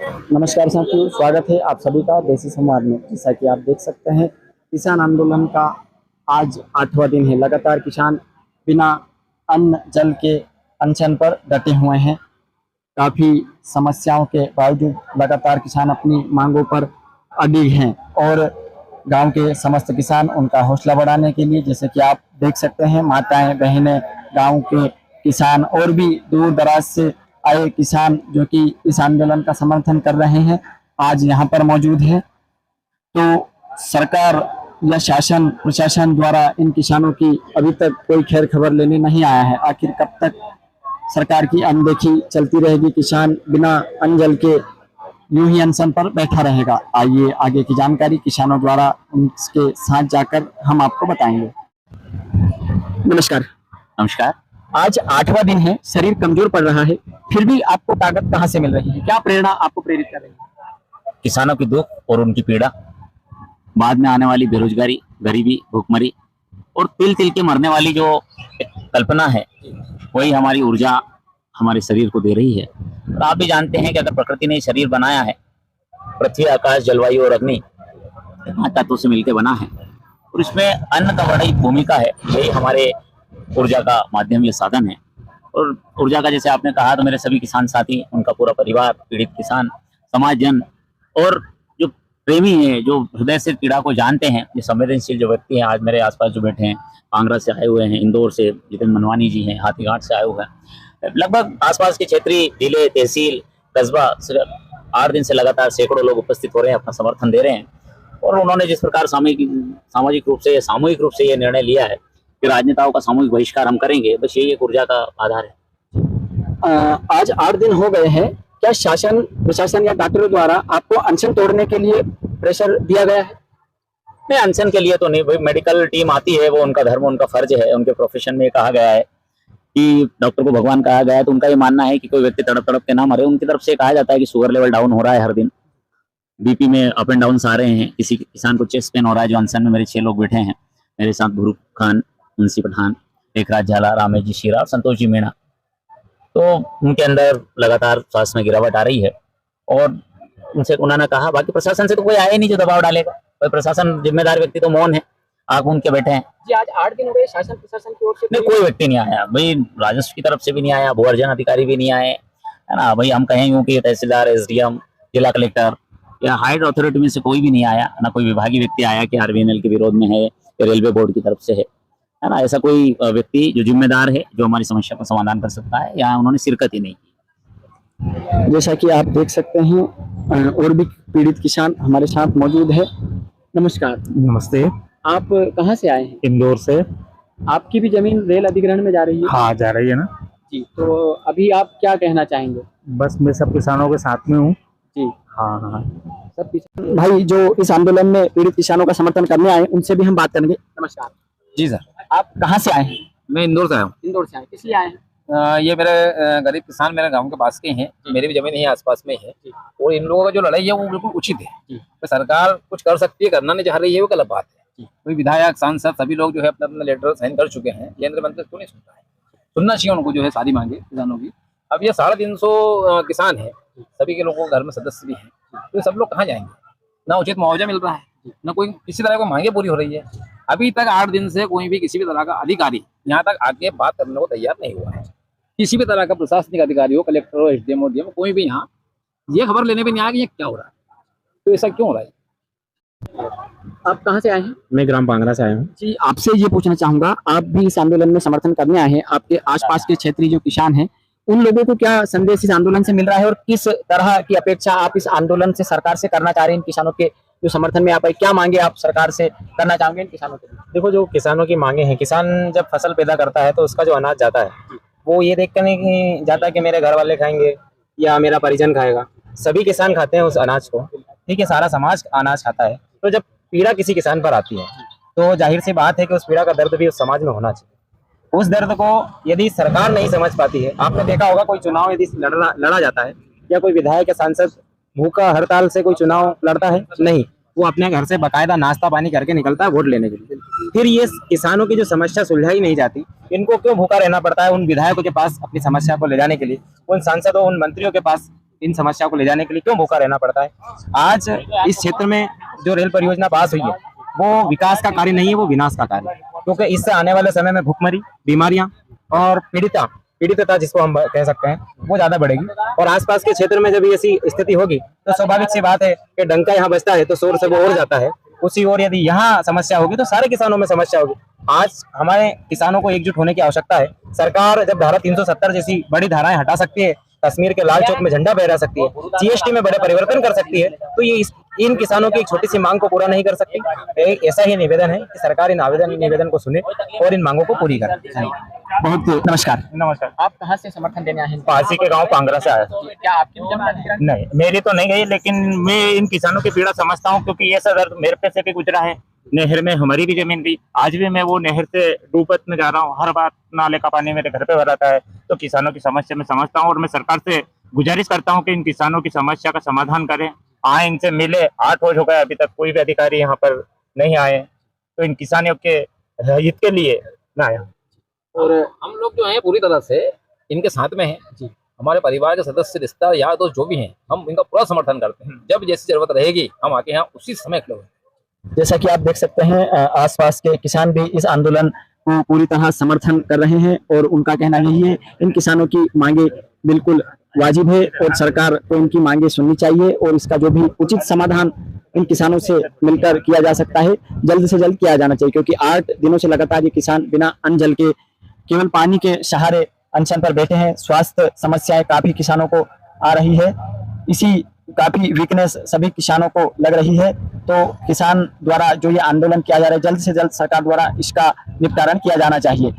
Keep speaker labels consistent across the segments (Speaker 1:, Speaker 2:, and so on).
Speaker 1: नमस्कार साथियों, स्वागत है आप सभी का देसी संवाद में। जैसा कि आप देख सकते हैं, किसान आंदोलन का आज 8वां दिन है। लगातार किसान बिना अन्न जल के अनशन पर डटे हुए हैं। काफ़ी समस्याओं के बावजूद लगातार किसान अपनी मांगों पर अडिग हैं और गांव के समस्त किसान उनका हौसला बढ़ाने के लिए, जैसे कि आप देख सकते हैं, माताएं बहनें, गांव के किसान और भी दूर दराज से आए किसान जो कि इस आंदोलन का समर्थन कर रहे हैं, आज यहाँ पर मौजूद है। तो सरकार या शासन प्रशासन द्वारा इन किसानों की अभी तक कोई खैर खबर लेने नहीं आया है। आखिर कब तक सरकार की अनदेखी चलती रहेगी, किसान बिना अन्न जल के यूं ही अनशन पर बैठा रहेगा? आइए आगे की जानकारी किसानों द्वारा उनके साथ जाकर हम आपको बताएंगे। नमस्कार।
Speaker 2: नमस्कार।
Speaker 1: आज 8वां दिन है, शरीर कमजोर पड़ रहा है, फिर भी आपको ताकत कहाँ से मिल रही है? क्या प्रेरणा आपको प्रेरित कर रही है?
Speaker 2: किसानों की दुख और उनकी पीड़ा, बाद में आने वाली बेरोजगारी, गरीबी, भूखमरी और तिल तिल के मरने वाली जो कल्पना है, वही हमारी ऊर्जा हमारे शरीर को दे रही है। और आप भी जानते हैं कि अगर प्रकृति ने शरीर बनाया है, पृथ्वी, आकाश, जलवायु और अग्नि 5 तत्वों से मिलकर बना है, और इसमें अन्न का बड़ी भूमिका है। यही हमारे ऊर्जा का माध्यम, ये साधन है। और ऊर्जा का जैसे आपने कहा, तो मेरे सभी किसान साथी, उनका पूरा परिवार, पीड़ित किसान, समाज जन और जो प्रेमी है, जो हृदय से पीड़ा को जानते हैं, जो संवेदनशील जो व्यक्ति हैं, आज मेरे आसपास जो बैठे हैं, कांगड़ा से आए हुए हैं, इंदौर से जितेंद्र मनवानी जी हैं, हाथीघाट से आए हुए हैं, लगभग आसपास के क्षेत्रीय जिले, तहसील, कस्बा, 8 दिन से लगातार सैकड़ों लोग उपस्थित हो रहे हैं, अपना समर्थन दे रहे हैं। और उन्होंने जिस प्रकार सामाजिक रूप से, सामूहिक रूप से ये निर्णय लिया है कि राजनेताओं का सामूहिक बहिष्कार हम करेंगे, बस यही एक ऊर्जा का आधार है।
Speaker 1: आज 8 दिन हो गए हैं, क्या शासन प्रशासन या डॉक्टरों द्वारा आपको अनशन तोड़ने के लिए प्रेशर दिया गया है?
Speaker 2: नहीं, अनशन के लिए तो नहीं भाई, मेडिकल टीम आती है, वो उनका धर्म, उनका फर्ज है। उनके प्रोफेशन में कहा गया है कि डॉक्टर को भगवान कहा गया है, तो उनका ये मानना है कि कोई व्यक्ति तड़प तड़प के ना मरे। उनकी तरफ से कहा जाता है कि शुगर लेवल डाउन हो रहा है, हर दिन बीपी में अप एंड डाउन आ रहे हैं। किसी किसान को चेस्ट पेन हो रहा है, जो अनशन में मेरे 6 लोग बैठे हैं मेरे साथ, भूरू खान, मुंशी पठान, लेखराज झाला, रामेश जी शीरा और संतोष जी मीणा। तो उनके अंदर लगातार स्वास्थ्य में गिरावट आ रही है, और उनसे उन्होंने कहा, बाकी प्रशासन से तो कोई आया नहीं जो दबाव डालेगा। कोई प्रशासन, जिम्मेदार व्यक्ति तो मौन है, आंख मूंद के बैठे हैं।
Speaker 1: जी, आज 8 दिन हो गए, शासन प्रशासन की ओर से
Speaker 2: नहीं, कोई व्यक्ति नहीं आया भाई, राजस्व की तरफ से भी नहीं आया, भू अर्जन अधिकारी भी नहीं आए, है ना भाई। हम कहें यूं कि तहसीलदार, SDM, जिला कलेक्टर या हायर अथॉरिटी में से कोई भी नहीं आया ना। कोई विभागीय व्यक्ति आया कि RVNL के विरोध में है या रेलवे बोर्ड की तरफ से है ना। ऐसा कोई व्यक्ति जो जिम्मेदार है, जो हमारी समस्या का समाधान कर सकता है, यहाँ उन्होंने शिरकत ही नहीं की।
Speaker 1: जैसा कि आप देख सकते हैं, और भी पीड़ित किसान हमारे साथ मौजूद है। नमस्कार।
Speaker 3: नमस्ते।
Speaker 1: आप कहाँ से आए हैं?
Speaker 3: इंदौर से।
Speaker 1: आपकी भी जमीन रेल अधिग्रहण में जा रही है?
Speaker 3: हाँ, जा रही है ना
Speaker 1: जी, तो अभी आप क्या कहना चाहेंगे?
Speaker 3: बस मैं सब किसानों के साथ में हूँ।
Speaker 1: जी
Speaker 3: हाँ हाँ।
Speaker 1: सब किसान भाई जो इस आंदोलन में पीड़ित किसानों का समर्थन करने आए, उनसे भी हम बात करेंगे। नमस्कार
Speaker 4: जी सर।
Speaker 1: आप कहाँ से आए हैं?
Speaker 4: मैं इंदौर से आया हूँ।
Speaker 1: इंदौर से आए, किस लिए आए हैं?
Speaker 4: ये मेरे गरीब किसान मेरे गांव के पास के हैं, मेरी भी जमीन यही आसपास में है, और इन लोगों का जो लड़ाई है वो बिल्कुल उचित है। तो सरकार कुछ कर सकती है, करना नहीं चाह रही है, वो गलत बात है। कोई विधायक, सांसद, सभी लोग जो है अपना अपना लेटर साइन कर चुके हैं, केंद्र मंत्री क्यों नहीं सुनता है? सुनना चाहिए उनको, जो है सारी मांगे किसानों की। अब ये 350 किसान है, सभी के लोगों के घर में सदस्य भी हैं, तो सब लोग कहाँ जाएंगे? ना उचित मुआवजा मिल रहा है, ना कोई किसी तरह को मांगे पूरी हो रही है। अभी तक 8 दिन से कोई भी किसी भी तरह का अधिकारी यहाँ तक आके बात करने को तैयार नहीं हुआ है। किसी भी तरह का प्रशासनिक अधिकारी हो, कलेक्टर हो, SDM हो, DM, कोई भी यहाँ ये खबर लेने भी नहीं आया कि ये क्या हो रहा है, तो ऐसा क्यों हो रहा है।
Speaker 1: आप कहाँ से आए हैं?
Speaker 3: मैं ग्राम पांगरा से आया हूँ।
Speaker 1: जी, आपसे ये पूछना चाहूंगा, आप भी इस आंदोलन में समर्थन करने आए हैं, आपके आसपास के क्षेत्रीय जो किसान हैं, उन लोगों को क्या संदेश इस आंदोलन से मिल रहा है और किस तरह की अपेक्षा आप इस आंदोलन से सरकार से करना चाह रहे हैं? इन किसानों के जो समर्थन में आप आए, क्या मांगे आप सरकार से करना चाहोगे इन किसानों के लिए?
Speaker 5: देखो, जो किसानों की मांगे हैं, किसान जब फसल पैदा करता है तो उसका जो अनाज जाता है, वो ये देख कर नहीं जाता कि मेरे घर वाले खाएंगे या मेरा परिजन खाएगा। सभी किसान खाते हैं उस अनाज को, ठीक है, सारा समाज अनाज खाता है। तो जब पीड़ा किसी किसान पर आती है तो जाहिर सी बात है कि उस पीड़ा का दर्द भी उस समाज में होना चाहिए। उस दर्द को यदि सरकार नहीं समझ पाती है, आपने देखा होगा कोई चुनाव यदि लड़ा जाता है या कोई विधायक या सांसद भूखा हड़ताल से कोई चुनाव लड़ता है, नहीं, वो अपने घर से बाकायदा नाश्ता पानी करके निकलता है वोट लेने के लिए। फिर ये किसानों की जो समस्या सुलझाई नहीं जाती, इनको क्यों भूखा रहना पड़ता है उन विधायकों के पास अपनी समस्या को ले जाने के लिए, उन सांसदों, उन मंत्रियों के पास इन समस्याओं को ले जाने के लिए क्यों भूखा रहना पड़ता है। आज इस क्षेत्र में जो रेल परियोजना पास हुई है वो विकास का कार्य नहीं है, वो विनाश का कार्य है, क्योंकि इससे आने वाले समय में भुखमरी, बीमारियां और पीड़ितता जिसको हम कह सकते हैं वो ज्यादा बढ़ेगी। और आसपास के क्षेत्र में जब ऐसी स्थिति होगी तो स्वाभाविक सी बात है कि डंका यहाँ बजता है तो शोर सब और जाता है, उसी ओर यदि यहाँ समस्या होगी तो सारे किसानों में समस्या होगी। आज हमारे किसानों को एकजुट होने की आवश्यकता है। सरकार जब धारा 370 जैसी बड़ी धाराएं हटा सकती है, कश्मीर के लाल चौक में झंडा फहरा सकती है, जीएसटी में बड़े परिवर्तन कर सकती है, तो ये इन किसानों की एक छोटी सी मांग को पूरा नहीं कर सकती। एक ऐसा ही निवेदन है कि सरकार इन निवेदन को सुने और इन मांगों को पूरी करे।
Speaker 1: बहुत नमस्कार।
Speaker 3: नमस्कार।
Speaker 1: आप कहाँ से समर्थन देने आए हैं?
Speaker 3: पासी के गांव पांगरा से आया।
Speaker 1: क्या आपकी भी जमीन है?
Speaker 3: नहीं, मेरी तो नहीं गई, लेकिन मैं इन किसानों की पीड़ा समझता हूँ, क्योंकि ये सदर मेरे पे से भी गुजरा है। नहर में हमारी भी जमीन थी, आज भी मैं वो नहर से डूबत में जा रहा हूँ। हर बार नाले का पानी मेरे घर पे भर आता है, तो किसानों की समस्या मैं समझता हूँ और मैं सरकार से गुजारिश करता हूँ कि इन किसानों की समस्या का समाधान करें। आए, इनसे मिले। 8 रोज हो गए, अभी तक कोई भी अधिकारी यहाँ पर नहीं आए, तो इन किसानों के हित के लिए ना आया।
Speaker 4: और हम लोग जो हैं पूरी तरह से इनके साथ में हैं जी। हमारे परिवार के सदस्य, रिश्ता, यार दोस्त जो भी हैं, हम इनका पूरा समर्थन करते हैं। जब जैसी जरूरत रहेगी हम आके यहाँ उसी समय खड़े होंगे।
Speaker 1: जैसा कि आप देख सकते हैं आसपास के किसान भी इस आंदोलन को पूरी तरह समर्थन कर रहे हैं और उनका कहना यही है इन किसानों की मांगे बिल्कुल वाजिब है और सरकार को इनकी मांगे सुननी चाहिए और इसका जो भी उचित समाधान इन किसानों से मिलकर किया जा सकता है जल्द से जल्द किया जाना चाहिए, क्योंकि 8 दिनों से लगातार ये किसान बिना अन्न जल के केवल पानी के सहारे अनशन पर बैठे हैं। स्वास्थ्य समस्याएं काफी किसानों को आ रही है, इसी काफी वीकनेस सभी किसानों को लग रही है। तो किसान द्वारा जो ये आंदोलन किया जा रहा है जल्द से जल्द सरकार द्वारा इसका निपटारण किया जाना चाहिए।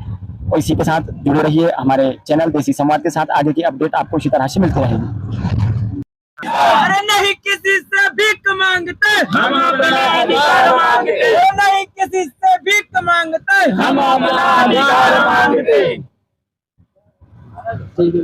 Speaker 1: और इसी के साथ जुड़े रहिए हमारे चैनल देसी संवाद के साथ, आगे की अपडेट आपको इसी तरह से मिलती रहेगी।
Speaker 6: अरे नहीं किसी से भीख मांगते, हम अपना अधिकार मांगते। नहीं किसी से भीख मांगते, हम अपना अधिकार मांगते।
Speaker 1: ठीक है।